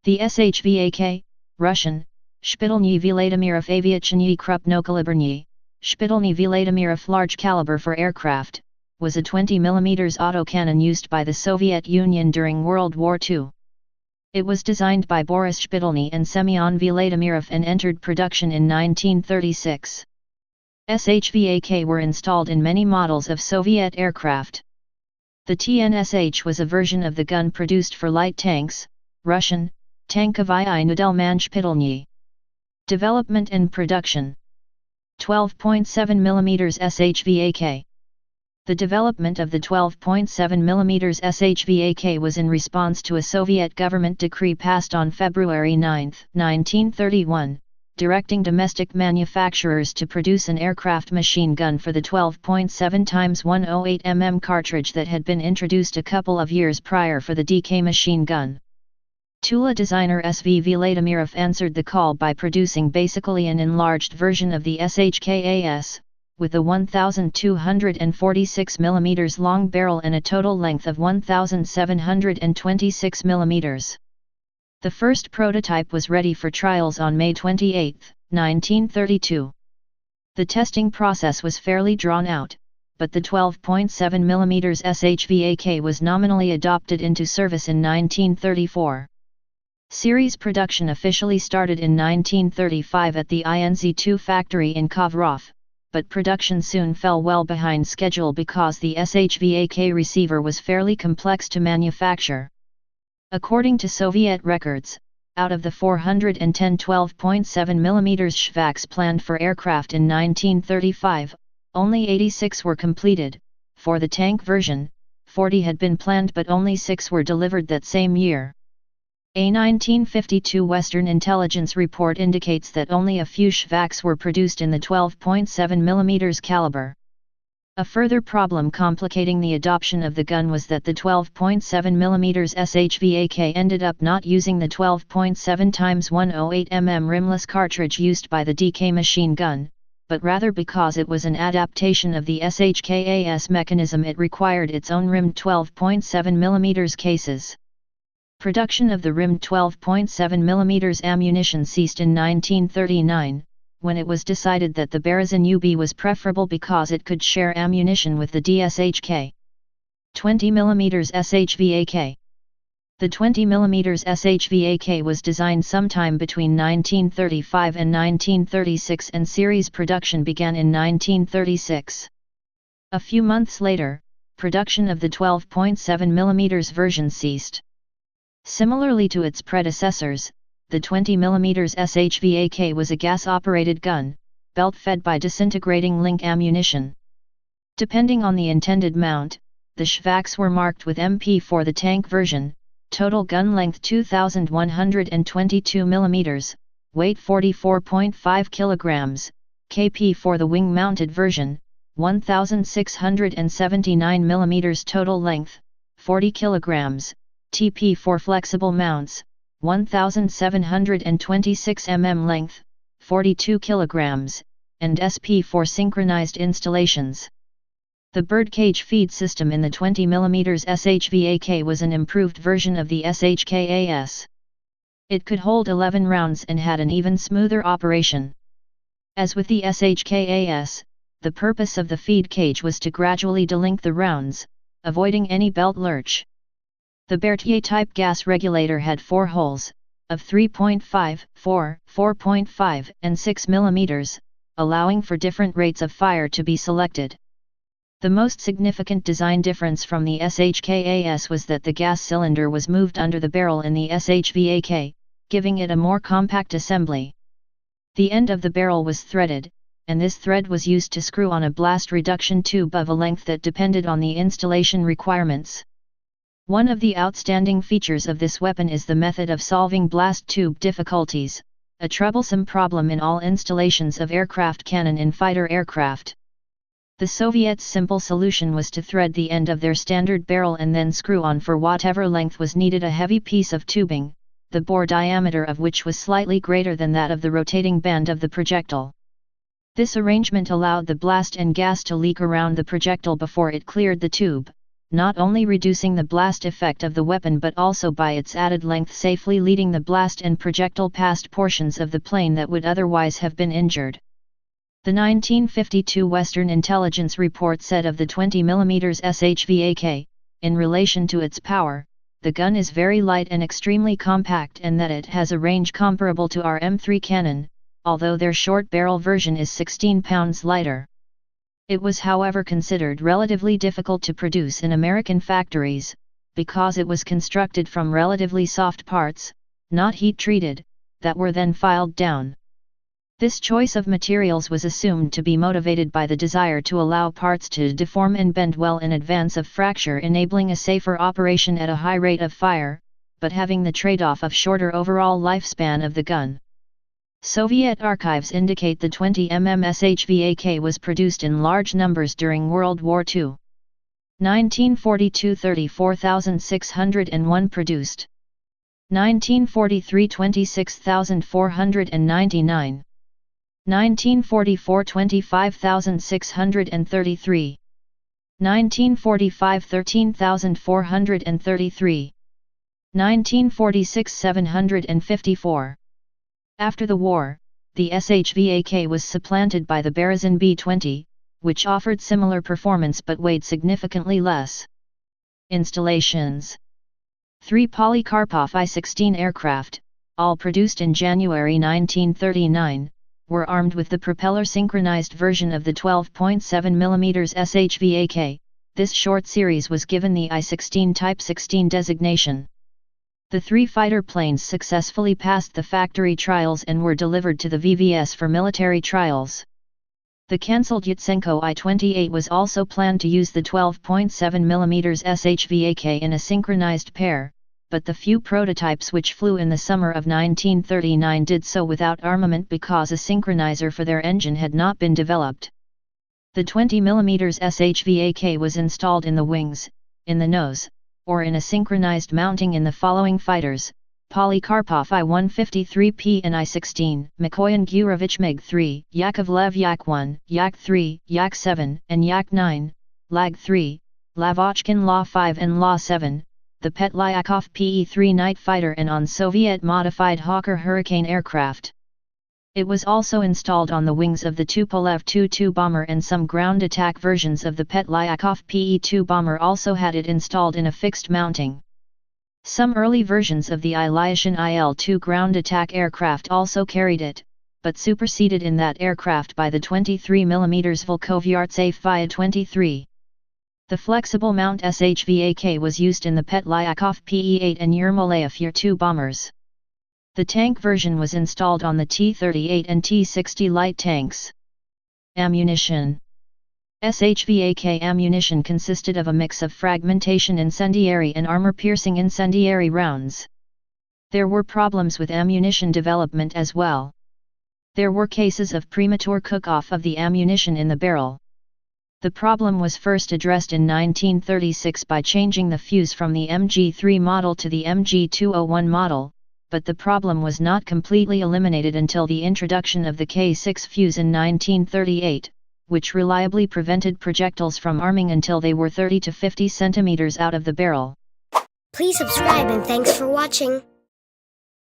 The ShVAK, Russian, Shpitalny Vladimirov Aviachny Krupnokaliberny, Shpitalny Vladimirov large caliber for aircraft, was a 20 mm autocannon used by the Soviet Union during World War II. It was designed by Boris Shpitalny and Semyon Vladimirov and entered production in 1936. ShVAK were installed in many models of Soviet aircraft. The TNSH was a version of the gun produced for light tanks, Russian, Tankovyi Nadelman Shpitalny. Development and production. 12.7 mm ShVAK. The development of the 12.7 mm ShVAK was in response to a Soviet government decree passed on February 9, 1931, directing domestic manufacturers to produce an aircraft machine gun for the 12.7 x 108 mm cartridge that had been introduced a couple of years prior for the DK machine gun. Tula designer SV Vladimirov answered the call by producing basically an enlarged version of the SHKAS, with a 1,246 mm long barrel and a total length of 1,726 mm. The first prototype was ready for trials on May 28, 1932. The testing process was fairly drawn out, but the 12.7 mm ShVAK was nominally adopted into service in 1934. Series production officially started in 1935 at the INZ-2 factory in Kovrov, but production soon fell well behind schedule because the ShVAK receiver was fairly complex to manufacture. According to Soviet records, out of the 410 12.7 mm ShVAKs planned for aircraft in 1935, only 86 were completed. For the tank version, 40 had been planned but only 6 were delivered that same year. A 1952 Western intelligence report indicates that only a few ShVAKs were produced in the 12.7 mm caliber. A further problem complicating the adoption of the gun was that the 12.7 mm ShVAK ended up not using the 12.7 x 108 mm rimless cartridge used by the DK machine gun, but rather because it was an adaptation of the SHKAS mechanism, it required its own rimmed 12.7 mm cases. Production of the rimmed 12.7 mm ammunition ceased in 1939, when it was decided that the Berezin UB was preferable because it could share ammunition with the DSHK. 20 mm ShVAK. The 20 mm ShVAK was designed sometime between 1935 and 1936 and series production began in 1936. A few months later, production of the 12.7 mm version ceased. Similarly to its predecessors, the 20 mm ShVAK was a gas-operated gun, belt-fed by disintegrating link ammunition. Depending on the intended mount, the ShVAKs were marked with MP for the tank version, total gun length 2,122 mm, weight 44.5 kg, KP for the wing-mounted version, 1,679 mm total length, 40 kg, TP for flexible mounts, 1,726 mm length, 42 kg, and SP for synchronized installations. The birdcage feed system in the 20 mm ShVAK was an improved version of the SHKAS. It could hold 11 rounds and had an even smoother operation. As with the SHKAS, the purpose of the feed cage was to gradually delink the rounds, avoiding any belt lurch. The Berthier-type gas regulator had 4 holes, of 3.5, 4, 4.5, and 6 mm, allowing for different rates of fire to be selected. The most significant design difference from the SHKAS was that the gas cylinder was moved under the barrel in the ShVAK, giving it a more compact assembly. The end of the barrel was threaded, and this thread was used to screw on a blast reduction tube of a length that depended on the installation requirements. One of the outstanding features of this weapon is the method of solving blast tube difficulties, a troublesome problem in all installations of aircraft cannon in fighter aircraft. The Soviets' simple solution was to thread the end of their standard barrel and then screw on for whatever length was needed a heavy piece of tubing, the bore diameter of which was slightly greater than that of the rotating band of the projectile. This arrangement allowed the blast and gas to leak around the projectile before it cleared the tube, not only reducing the blast effect of the weapon but also by its added length safely leading the blast and projectile past portions of the plane that would otherwise have been injured. The 1952 Western Intelligence Report said of the 20 mm ShVAK, in relation to its power, the gun is very light and extremely compact and that it has a range comparable to our M3 cannon, although their short barrel version is 16 pounds lighter. It was however considered relatively difficult to produce in American factories, because it was constructed from relatively soft parts, not heat-treated, that were then filed down. This choice of materials was assumed to be motivated by the desire to allow parts to deform and bend well in advance of fracture, enabling a safer operation at a high rate of fire, but having the trade-off of shorter overall lifespan of the gun. Soviet archives indicate the 20 mm ShVAK was produced in large numbers during World War II. 1942 34,601 produced. 1943 26,499. 1944 25,633. 1945 13,433. 1946 754. After the war, the ShVAK was supplanted by the Berezin B-20, which offered similar performance but weighed significantly less. Installations: 3 Polikarpov I-16 aircraft, all produced in January 1939, were armed with the propeller-synchronized version of the 12.7 mm ShVAK. This short series was given the I-16 Type 16 designation. The 3 fighter planes successfully passed the factory trials and were delivered to the VVS for military trials. The cancelled Yutsenko I-28 was also planned to use the 12.7 mm ShVAK in a synchronized pair, but the few prototypes which flew in the summer of 1939 did so without armament because a synchronizer for their engine had not been developed. The 20 mm ShVAK was installed in the wings, in the nose, or in a synchronized mounting in the following fighters: Polikarpov I-153P and I-16, Mikoyan Gurevich MiG-3, Yakovlev Yak-1, Yak-3, Yak-7, and Yak-9, Lag-3, Lavochkin La-5 and La-7, the Petlyakov PE-3 night fighter and on Soviet-modified Hawker Hurricane aircraft. It was also installed on the wings of the Tupolev Tu-2 bomber, and some ground attack versions of the Petlyakov PE-2 bomber also had it installed in a fixed mounting. Some early versions of the Ilyushin IL-2 ground attack aircraft also carried it, but superseded in that aircraft by the 23 mm Volkovyartsev Fia-23. The flexible mount ShVAK was used in the Petlyakov PE-8 and Yermolayev Yer-2 bombers. The tank version was installed on the T-38 and T-60 light tanks. Ammunition: ShVAK ammunition consisted of a mix of fragmentation incendiary and armor-piercing incendiary rounds. There were problems with ammunition development as well. There were cases of premature cook-off of the ammunition in the barrel. The problem was first addressed in 1936 by changing the fuse from the MG3 model to the MG201 model, but the problem was not completely eliminated until the introduction of the K6 fuse in 1938, which reliably prevented projectiles from arming until they were 30 to 50 centimeters out of the barrel. Please subscribe and thanks for watching.